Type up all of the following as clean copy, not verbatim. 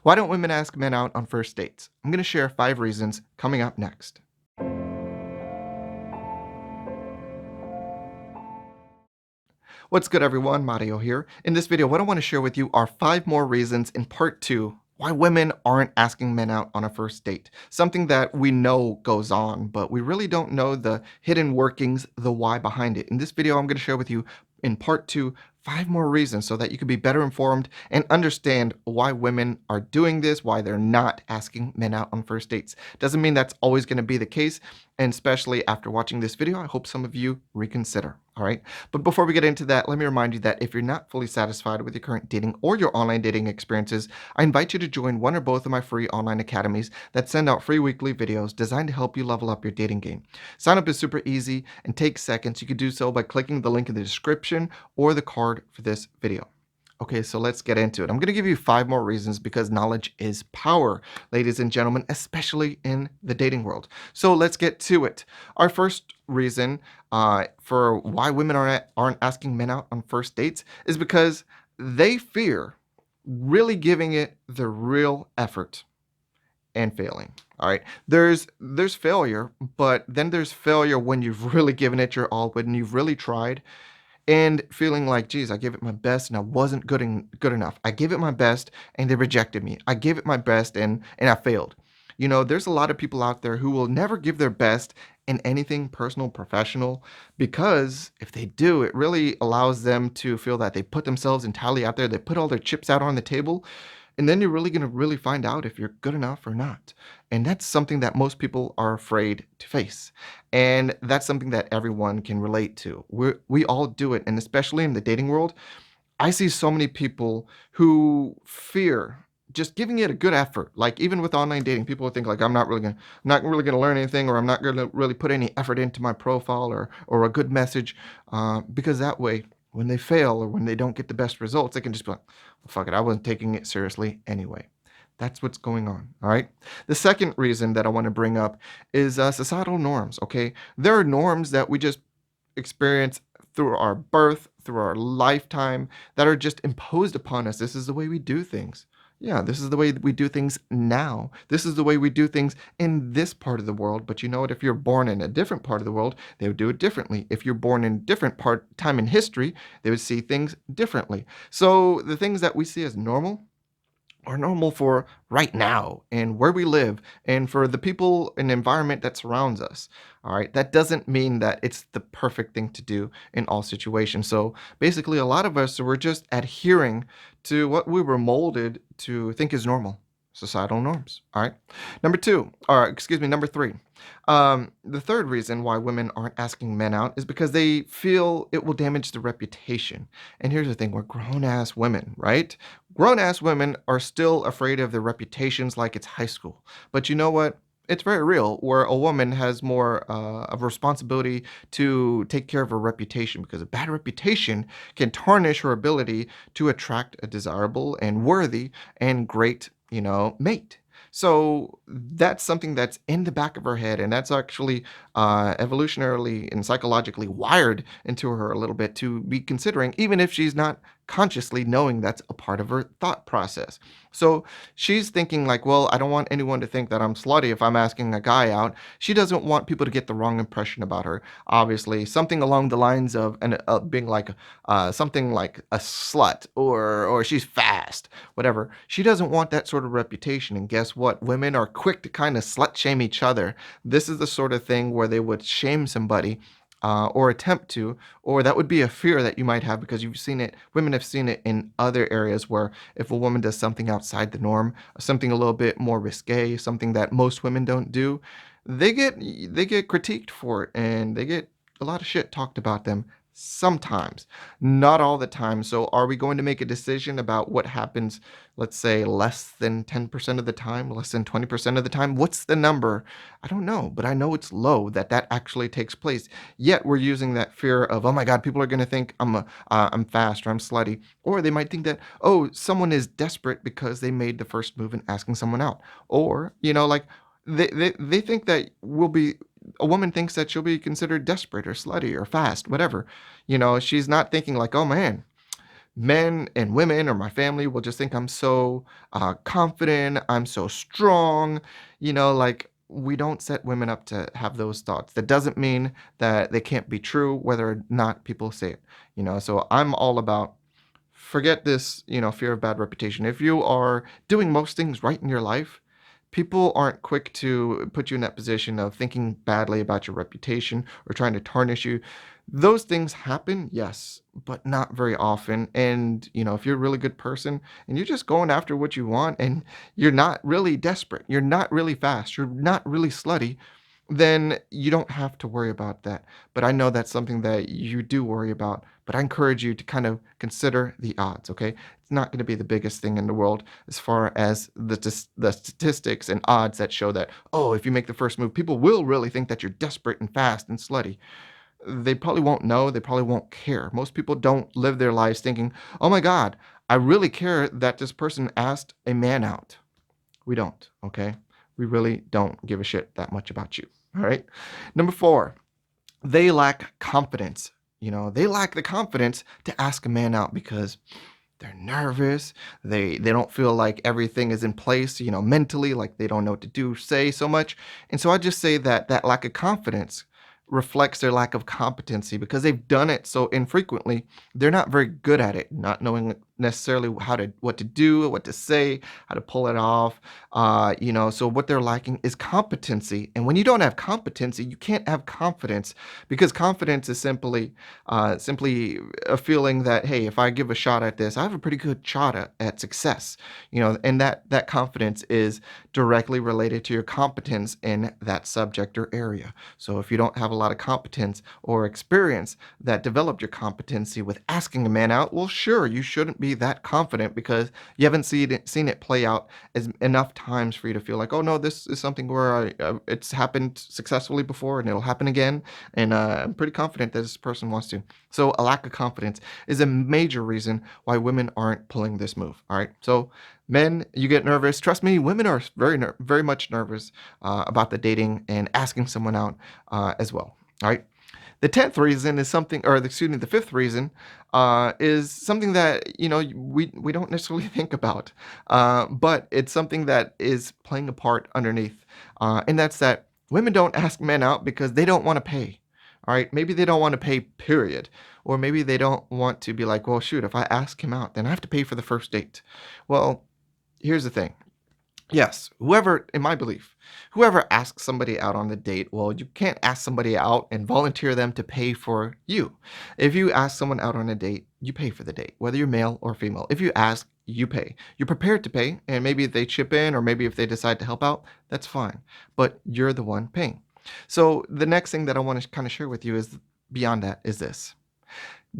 Why don't women ask men out on first dates? I'm going to share 5 reasons coming up next. What's good, everyone? Mario here. In this video, what I want to share with you are 5 more reasons in part 2 why women aren't asking men out on a first date. Something that we know goes on, but we really don't know the hidden workings, the why behind it. In this video, I'm going to share with you in part 2 5 more reasons so that you can be better informed and understand why women are doing this, why they're not asking men out on first dates. Doesn't mean that's always going to be the case, and especially after watching this video, I hope some of you reconsider. All right. But before we get into that, let me remind you that if you're not fully satisfied with your current dating or your online dating experiences, I invite you to join one or both of my free online academies that send out free weekly videos designed to help you level up your dating game. Sign up is super easy and takes seconds. You can do so by clicking the link in the description or the card for this video. Okay, so let's get into it. I'm going to give you 5 more reasons because knowledge is power, ladies and gentlemen, especially in the dating world. So let's get to it. Our first reason for why women aren't asking men out on first dates is because they fear really giving it the real effort and failing. All right. There's failure, but then there's failure when you've really given it your all, when you've really tried and feeling like, geez, I gave it my best and I wasn't good enough. I gave it my best and they rejected me. I gave it my best and I failed. There's a lot of people out there who will never give their best in anything personal, professional, because if they do, it really allows them to feel that they put themselves entirely out there. They put all their chips out on the table, and then you're really going to really find out if you're good enough or not. And that's something that most people are afraid to face. And that's something that everyone can relate to. We all do it. And especially in the dating world, I see so many people who fear just giving it a good effort. Like even with online dating, people think like I'm not really gonna learn anything, or I'm not gonna really put any effort into my profile or a good message, because that way, when they fail or when they don't get the best results, they can just be like, well, fuck it, I wasn't taking it seriously anyway. That's what's going on. All right. The second reason that I want to bring up is societal norms. Okay, there are norms that we just experience through our birth, through our lifetime, that are just imposed upon us. This is the way we do things. Yeah, this is the way that we do things now. This is the way we do things in this part of the world. But you know what? If you're born in a different part of the world, they would do it differently. If you're born in a different time in history, they would see things differently. So the things that we see as normal are normal for right now and where we live and for the people and environment that surrounds us. All right. That doesn't mean that it's the perfect thing to do in all situations. So basically, a lot of us, we're just adhering to what we were molded to think is normal, societal norms. All right. Number three. The third reason why women aren't asking men out is because they feel it will damage the reputation. And here's the thing, we're grown ass women, right? Grown ass women are still afraid of their reputations like it's high school. But you know what? It's very real where a woman has more of a responsibility to take care of her reputation, because a bad reputation can tarnish her ability to attract a desirable and worthy and great, mate. So that's something that's in the back of her head, and that's actually evolutionarily and psychologically wired into her a little bit to be considering, even if she's not consciously knowing that's a part of her thought process. So she's thinking like, well, I don't want anyone to think that I'm slutty if I'm asking a guy out. She doesn't want people to get the wrong impression about her. Obviously, something along the lines of being like something like a slut, or she's fast, whatever. She doesn't want that sort of reputation. And guess what? Women are quick to kind of slut shame each other. This is the sort of thing where they would shame somebody, or attempt to, or that would be a fear that you might have because you've seen it. Women have seen it in other areas where if a woman does something outside the norm, something a little bit more risque, something that most women don't do, they get critiqued for it, and they get a lot of shit talked about them. Sometimes, not all the time. So, are we going to make a decision about what happens, let's say, less than 10% of the time, less than 20% of the time? What's the number? I don't know, but I know it's low that actually takes place. Yet we're using that fear of, oh my God, people are going to think I'm fast or I'm slutty, or they might think that, oh, someone is desperate because they made the first move in asking someone out, or like they think that a woman thinks that she'll be considered desperate or slutty or fast, whatever. She's not thinking like, oh man, Men and women or my family will just think I'm so confident, I'm so strong. Like we don't set women up to have those thoughts. That doesn't mean that they can't be true, whether or not people say it. So I'm all about forget this, fear of bad reputation. If you are doing most things right in your life, people aren't quick to put you in that position of thinking badly about your reputation or trying to tarnish you. Those things happen, yes, but not very often. And, if you're a really good person and you're just going after what you want and you're not really desperate, you're not really fast, you're not really slutty, then you don't have to worry about that. But I know that's something that you do worry about. But I encourage you to kind of consider the odds, okay? It's not going to be the biggest thing in the world as far as the statistics and odds that show that, oh, if you make the first move, people will really think that you're desperate and fast and slutty. They probably won't know. They probably won't care. Most people don't live their lives thinking, oh my God, I really care that this person asked a man out. We don't, okay? We really don't give a shit that much about you, all right? Number four, they lack confidence. They lack the confidence to ask a man out because they're nervous. They don't feel like everything is in place, mentally, like they don't know what to do, say so much. And so I just say that that lack of confidence reflects their lack of competency because they've done it so infrequently. They're not very good at it, not knowing necessarily what to do, what to say, how to pull it off. So what they're lacking is competency. And when you don't have competency, you can't have confidence because confidence is simply a feeling that, hey, if I give a shot at this, I have a pretty good shot at success. And that confidence is directly related to your competence in that subject or area. So if you don't have a lot of competence or experience that developed your competency with asking a man out, well, sure, you shouldn't be that confident because you haven't seen it play out as enough times for you to feel like, oh no, this is something where it's happened successfully before and it'll happen again, and I'm pretty confident that this person wants to. So a lack of confidence is a major reason why women aren't pulling this move. All right, so men, you get nervous. Trust me, women are very much nervous about the dating and asking someone out as well. All right. The 10th reason is something, or excuse me, the fifth reason is something that we don't necessarily think about, but it's something that is playing a part underneath, and that's that women don't ask men out because they don't want to pay. All right, maybe they don't want to pay, period, or maybe they don't want to be like, well, shoot, if I ask him out, then I have to pay for the first date. Well, here's the thing. Yes, whoever, in my belief, whoever asks somebody out on the date, well, you can't ask somebody out and volunteer them to pay for you. If you ask someone out on a date, you pay for the date, whether you're male or female. If you ask, you pay. You're prepared to pay, and maybe if they chip in or maybe if they decide to help out, that's fine. But you're the one paying. So the next thing that I want to kind of share with you is beyond that is this.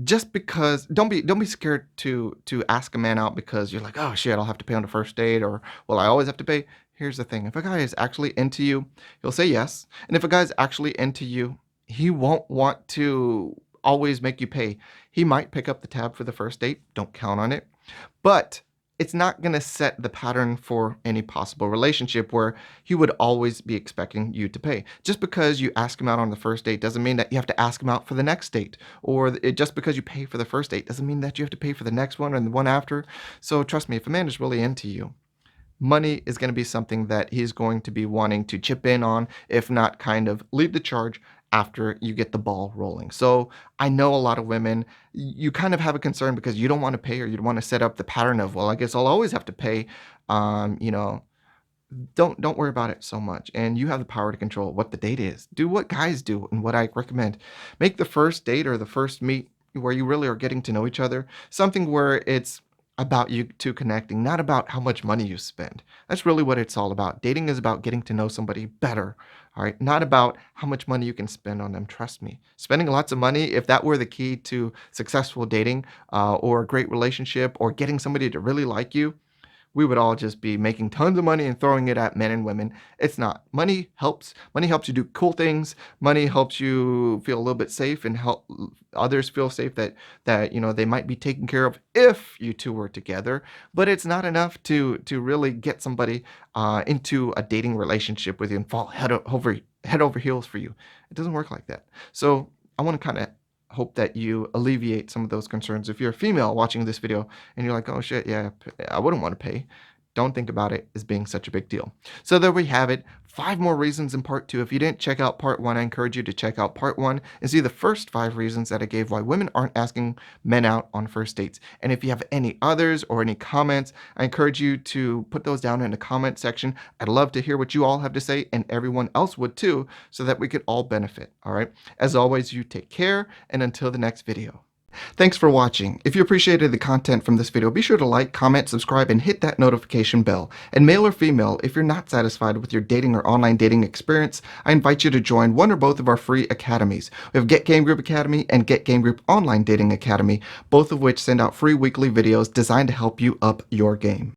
Just because don't be scared to ask a man out because you're like, oh shit, I'll have to pay on the first date, or well, I always have to pay. Here's the thing: if a guy is actually into you, he'll say yes, and if a guy's actually into you, he won't want to always make you pay. He might pick up the tab for the first date. Don't count on it, but it's not going to set the pattern for any possible relationship where he would always be expecting you to pay. Just because you ask him out on the first date doesn't mean that you have to ask him out for the next date. Or just because you pay for the first date doesn't mean that you have to pay for the next one and the one after. So trust me, if a man is really into you, money is going to be something that he's going to be wanting to chip in on, if not kind of lead the charge after you get the ball rolling. So I know a lot of women, you kind of have a concern because you don't want to pay or you don't want to set up the pattern of, well, I guess I'll always have to pay. Um, you know, don't worry about it so much. And you have the power to control what the date is. Do what guys do and what I recommend. Make the first date or the first meet where you really are getting to know each other something where it's about you two connecting, not about how much money you spend. That's really what it's all about. Dating is about getting to know somebody better, all right? Not about how much money you can spend on them. Trust me. Spending lots of money, if that were the key to successful dating or a great relationship or getting somebody to really like you, we would all just be making tons of money and throwing it at men and women. It's not. Money helps. Money helps you do cool things. Money helps you feel a little bit safe and help others feel safe that they might be taken care of if you two were together. But it's not enough to really get somebody into a dating relationship with you and fall head over heels for you. It doesn't work like that. So I want to kind of hope that you alleviate some of those concerns. If you're a female watching this video and you're like, oh shit, yeah, I wouldn't want to pay. Don't think about it as being such a big deal. So there we have it. 5 more reasons in part 2. If you didn't check out part 1, I encourage you to check out part 1 and see the first 5 reasons that I gave why women aren't asking men out on first dates. And if you have any others or any comments, I encourage you to put those down in the comment section. I'd love to hear what you all have to say, and everyone else would too, so that we could all benefit. All right. As always, you take care, and until the next video. Thanks for watching. If you appreciated the content from this video, be sure to like, comment, subscribe, and hit that notification bell. And male or female, if you're not satisfied with your dating or online dating experience, I invite you to join one or both of our free academies. We have Get Game Group Academy and Get Game Group Online Dating Academy, both of which send out free weekly videos designed to help you up your game.